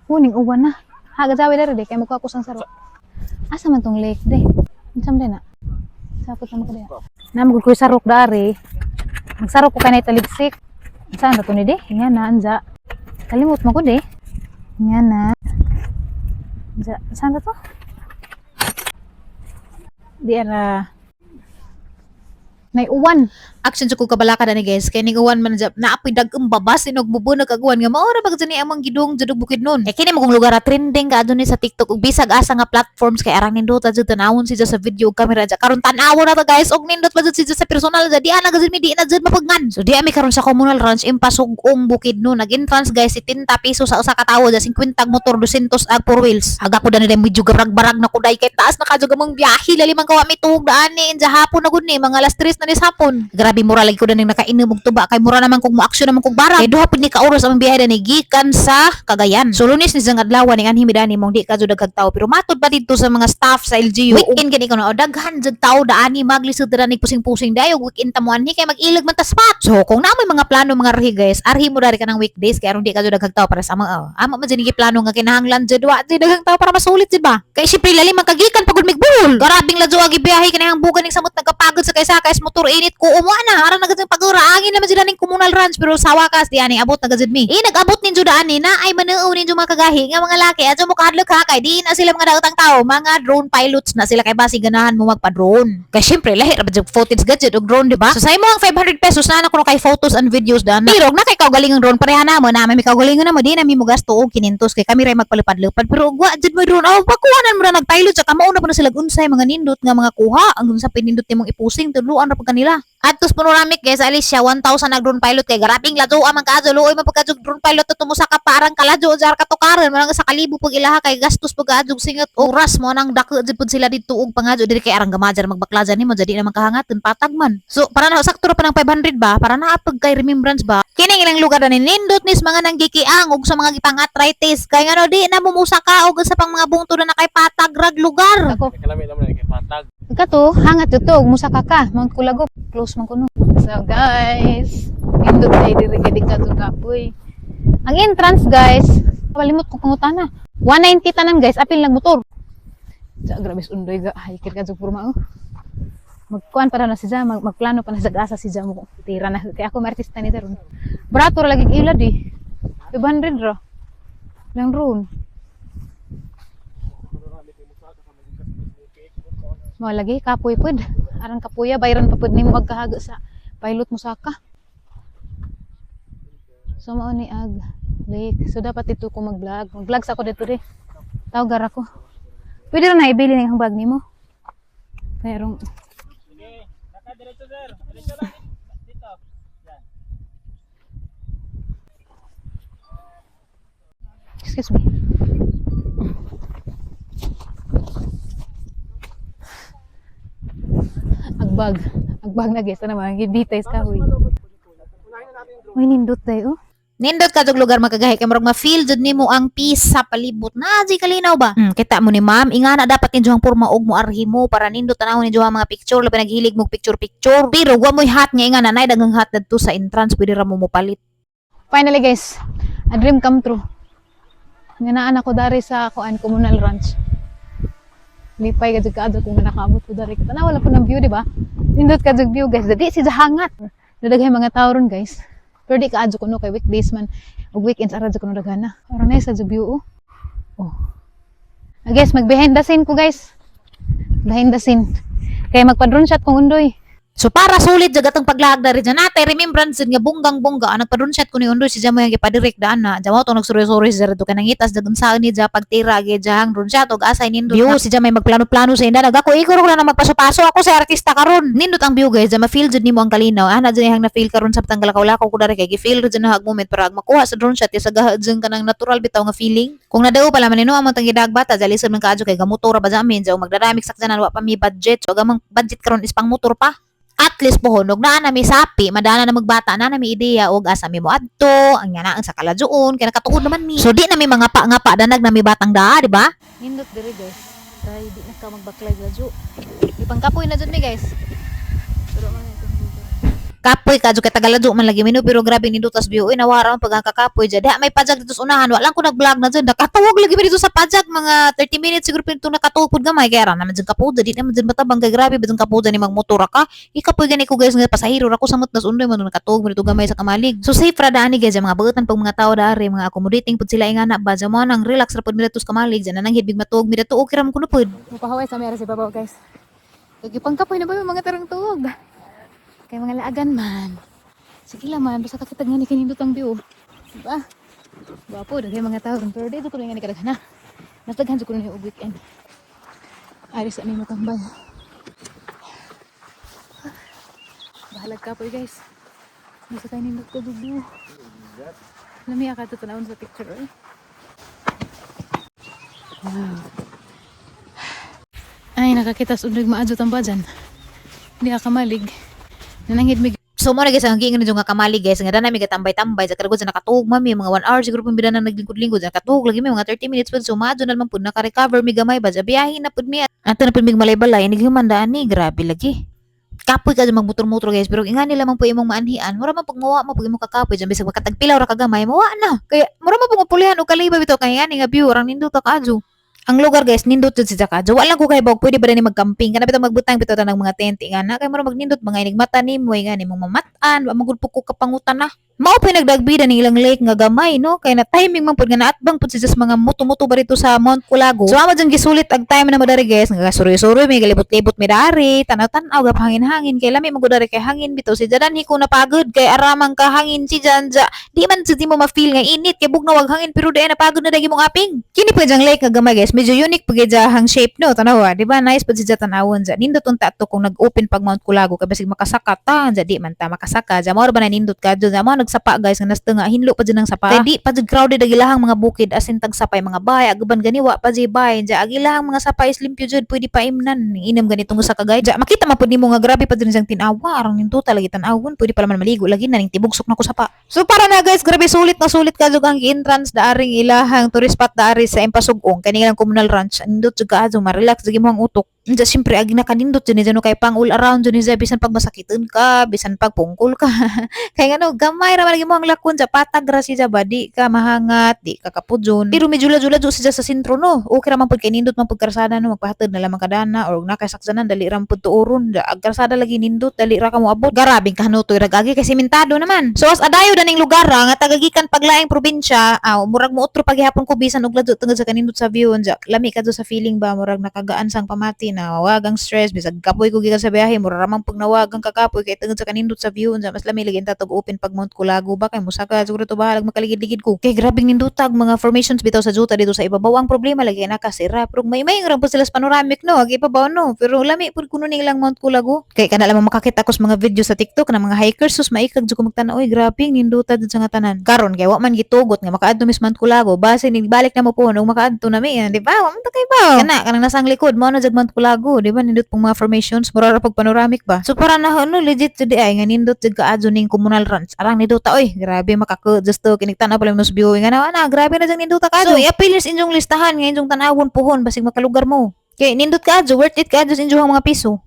Kuning uwan na. Haga jawi dari deh, kay mukha ko sang saro. Asa man tong lake deh. Unsam din na. Sapot na makadaya. Na magkuy sarok dari. Magsarok ko kanay taligsik. Saan to ni deh? Nga na anja. Kalimut mo ko deh. Nga na. Anja, saan to? Di ara. Nay uwan. Action sa ko kabalaka ni guys kay ning uwan man naapoy dag-ang babas sinog bubunag kag uwan nga mao ra pag ni among gidong judog bukid nun. Kini mo kung lugar na trending ka adun ni sa TikTok ug bisag asa nga platforms kay arang nindot jud tanawon siya sa video ug camera ja karon tan-awon na to guys og nindot pa jud siya sa personal ja di ana gud mi di na jud mapagman. So di ami karon sa communal ranch impasugong bukid nun nag-entrance guys 70 pesos sa usa ka tawo ja 50 motor 200 ag four wheels. Aga ko dani medyo barag-barag na kuday kay taas na kadyo gamong biyahe lali man kawa mi tuhog daan ni inja hapon na gud ni mga alas 3 na ni hapon. Grabe mura lagi ko dani nakainom og tuba kay mura naman kung mo-action naman kog barang. Kay duha pud ni ka oras ang biyahe ni gikan sa Cagayan. So lunes ni sang adlaw ni anhi midani mong di ka jud daghang tawo pero matud pa dito sa mga staff sa LGU. Weekend gani ko na daghan jud tawo daani maglisod ra ni pusing-pusing dayo weekend ta mo anhi kay mag-ilag man ta spot. So kung namoy mga plano mga arhi guys, arhi mo dari ka ng weekdays kay aron di ka jud daghang tawo para sa mga amo man jud plano nga kinahanglan jud wa jud daghang tawo para masulit jud ba. Kay siyempre lali man kagikan pagod migbul. Garabing ladyo agi biyahe kanang bugan ning samot nagkapagod sa kaysa motor init ko umuana aron na gud pagura angin naman sila ning communal ranch pero sa wakas di ani abot na gazid mi. Nag-abot ninyo daan ni na ay manuo ninyo mga kagahi nga mga laki adyo mo kahadlok ha kay di na sila mga daotang tao mga drone pilots na sila kay basi ganahan mo magpa-drone. Kay syempre lahi ra jud footage gadget og drone di ba? So sa imo ang 500 pesos na kuno kay photos and videos daan. Pero na kay kaugalingon drone pareha na mo na may kaugalingon na mo di na mi mo gasto og 500 kay kami ray magpalupad-lupad pero wa jud mo drone aw pakuhanan mo na nag-pilot sa kamo na pa na sila unsay mga nindot nga mga kuha ang unsa pinindot nimong ipusing tudluan ra pag kanila. Atos panoramik guys Alicia 1,000 nag drone pilot kay garaping ladyo man kaadyo luoy man pagkadyo drone pilot tumo sa kaparang kaladyo jar katukaran man sa kalibo pag ilaha kay gastos pag adyo singot oras mo nang dako jud pud sila dito og pangadyo diri kay arang gamajar magbaklajan nimo jadi naman kahangaton patag man. So para na sakto ra pa ng 500 ba para na pag kay remembrance ba kining ilang lugar na nindot nis mga nanggikiang og sa mga gipang arthritis kay ngano di na mumusa ka og sa pang mga bungto na kay patag rag lugar. Ako. Kalami naman kay patag. Kato, hangat ito, musa kaka, mga kulagop, close man kuno. So guys, indot tayo diri kay dikato kapoy. Ang entrance guys, palimot ko pangutana. 190 tanan guys, apil lang motor. Sa grabe undoy ga, hikir ka jud purma oh. Magkuan pa na si Jam, magplano pa na sa asa si Jam mo. Tira na kay ako artista ni daron. Brato ra lagi ilad eh. 500 ra. Lang ron. Mo lagi kapoy pud. Aron kapuya bayran pa pud nimo magkahago sa pilot mo saka. So mao ni ag lake. So dapat ito ko mag-vlog. Mag-vlog sa ako dito di. Tawgar ako. Pwede ra na ibili ning bag nimo. Pero Sige, naka diretso sir. Diretso lang dito. Yan. excuse me. Agbag na guys, ano mga gibitays ka huy. Uy, nindot tayo. Nindot ka jug lugar magkagahi kay murag ma-feel jud nimo ang peace sa palibot. Na di kalinaw ba? Kita mo ni ma'am, ingana dapat ninyo ang porma og mo arhi mo para nindot tanawon ninyo ang mga picture labi naghilig mo picture. Pero wa mo'y hot nga ingana nay daghang hot dadto sa entrance pwede ra mo mopalit. Finally guys, a dream come true. Nga naan ako dari sa kuan communal ranch. Lipay ka jud kaadto kung nakaabot ko dari. Tanaw wala po ng view, di ba? Nindot ka jud view guys. Dadi si hangat. Dadaghay mga tao ron guys. Pero di kaadto kuno kay weekdays man ug weekends ara jud kuno daghana. Ora na sa view oh. Oh. Guys, mag behind the scene ko guys. Behind the scene. Kay magpa-drone shot kung undoy. So para sulit jud atong paglahag dari dyan natay remembrance nga bunggang-bungga ang nagpa-drone shot ko ni undoy si Jamo yang gipadirect daan na Jamo to nagsuroy-suroy sa to kanang itas dagun sa ni ja pagtira gi jang drone shot og asay nindot view si Jamo magplano-plano sa inda nagako igor ko na magpaso-paso ako sa artista karon nindot ang view guys ma feel jud nimo ang kalinaw ana jud hang na feel karon sa lakaw-lakaw ko dari kay gi-feel jud na hag moment para makuha sa drone shot sa gahadjeng kanang natural bitaw nga feeling kung nadao pala man nino among tang gidagbata jalisod man kaadyo kay gamotor ba jamin ja magdadamik sakjanan wa pa mi budget so gamang budget karon is pang motor pa. At least pohonog na nami sapi, madana na magbata na nami ideya og asa mi mo adto, ang yana ang sa kaladyoon kay nakatuod naman mi. So di nami mga pa danag nami batang daa, di ba? Nindot diri guys. Try di na ka magbaklay ladyo. Ipangkapoy na jud mi guys. Pero man ito. Kapoy ka, kay tagalado man lagi mino, pero grabe nindot tas view. Uy, nawara ang pagkakapoy dyan. Diha, may pajag dito sa unahan. Wala ko nag-vlog na dyan. Nakatawag lagi mi dito sa pajag. Mga 30 minutes siguro pinto nakatawag po gamay. Kaya ran naman dyan kapuda. Di naman dyan matabang kay grabe. Ba dyan kapuda ni magmotora ka. Ikapoy gani ko guys nga pasahiro. Ako samot nas undoy man nakatawag mo dito gamay sa kamalig. So safe ra daan ni guys. Mga bagatan pag mga tao dari. Mga accommodating pud sila ingana. Ba dyan mo nang relax ra pud mi dito sa kamalig. Dyan na nang hibig matawag mi dito. Okay ra mo kuno pud. Mapahaway sa meron si babaw guys. Kagipangkapoy na ba yung mga tarang tuwag? Kay mga laagan man. Sige lang man, basta kakitag nga ni kanindot ang view. Diba? Gwapo, dagay mga tao. Pero dito ko lang nga ni kadaghan na. Nataghan ko na yung weekend. Aris sa mo tambay. Bahalag ka po guys. Basta tayo nindot ko dudu. Lami ka ito tanawin sa picture. Eh. Wow. Ay, nakakita sa unrig maadyo tamba dyan. Hindi ka kamalig. Nanangid mig. So mo na guys ang giingin nga kamali guys nga dana mi gatambay-tambay sa karagod sa nakatuog mami mga 1 hour siguro pud bidan nang naglingkod-lingkod sa nakatuog lagi mi mga 30 minutes pud sumado na man pud naka-recover mi gamay ba biyahe na pud mi ato na pud mig malay-balay ni humandaan ni grabe lagi. Kapoy ka dyan magmotor-motor guys pero inga nila man po imong maanhian mura man pag mawa mo pag imong kakapoy dyan bisag makatagpilaw ra kagamay mawa na kaya mura man pag pulihan og kaliba bitaw kay ani nga view rang nindot ka adyo. Ang lugar guys nindot jud si Jakajo. Wala ko kay bog pwede ba ni magcamping kana bitaw magbutang bitaw ta ng mga tent nga na kay mura magnindot mga inig mata ni mo nga ni mong mamatan wa magud ko kapangutan na. Mao pa nagdagbida ng ilang lake nga gamay no kay na timing man pud nga naatbang pud si just mga muto-muto ba dito sa Mount Culago. So amo jang gisulit ag time na madari guys nga suroy-suroy may galibot-libot mi dari tanaw-tanaw gap hangin-hangin kay lami magud dari kay hangin bitaw si Jadan ko napagod kay aramang ka hangin si Janja. Di man di mo ma-feel nga init kay bugnaw wag hangin pero di na pagod na dagi mong aping. Kini pa jang lake nga gamay guys medyo unique pag hang shape no tanawa di ba nice pud si Jatanawon ja nindot unta to kung nag-open pag Mount Culago kay basig makasaka ta ja di man ta makasaka ja mao ba na nindot kadto ja mao nagsapa guys nga nasta nga hinlo pa dyan ng sapa kay di pa dyan crowded ag ilahang mga bukid asin tag sapay mga bahay aguban ganiwa pa dyan bahay ja ag ilahang mga sapay is limpyo dyan pwede pa imnan inam ganitong usa ka guys ja makita man pud nimo nga grabe pa dyan siyang tinawa arang ninto talagi tan-awon pwede pa man maligo lagi na ning tibugsok na ko sapa so para na guys grabe sulit na sulit ka jud ang entrance daaring ilahang tourist spot daari sa Empasugong kani nga communal ranch nindot jud ka adto ma-relax jud mo ang utok ja siyempre ag nakanindot dyan dyan kay pang all around dyan dyan bisan pag masakitan ka bisan pag pungkol ka kay nga no gamay ra man mo ang lakon ja patag ra siya ba di ka mahangat di ka kapudyon pero medyo jula-jula siya sa sentro no okay ra man pud kay nindot man pud karsada no magpahatid na lamang kadana or nakasaksanan dali ra pud tuoron ja ag karsada lagi nindot dali ra ka mo abot garabing kahanutoy ra gagi kay sementado naman so as adayo daning lugar nga tagagikan paglaing probinsya murag mo utro paghihapon ko bisan og ladto tungod sa kanindot sa view ja lami ka sa feeling ba murag nakagaan sang pamati na wagang stress bisag kapoy ko gikan sa biyahe mura ra man pag nawagang kakapoy kay tungod sa kanindot sa view ja mas lami lagi tatog open pag Mount Culago ba kay musaka siguro to bahalag makaligid-ligid ko kay grabing nindutag mga formations bitaw sa juta dito sa ibabaw ang problema lagi nakasira pero may ra po sila sa panoramic no ag ibabaw no pero lami pud kuno ning lang Mount Culago kay kana lamang makakita ko sa mga video sa TikTok na mga hikers sus maikag jud ko magtan-aw oy grabing nindutad sa nga tanan karon kay wa man gitugot nga makaadto mis Mount Culago base ni balik na mo po ug makaadto na mi di ba wa man ta kay ba kana kanang nasang likod mo na jag Mount Culago di ba nindot pong mga formations mura ra pag panoramic ba so para na no legit jud ay nga nindot jud kaadto ning communal ranch arang niduta oy grabe makaka just to kiniktan-aw pala nos view nga na grabe na jang nindot ka so i-appeal is inyong listahan nga inyong tan-awon puhon basig makalugar mo kay nindot ka worth it ka sa inyong mga piso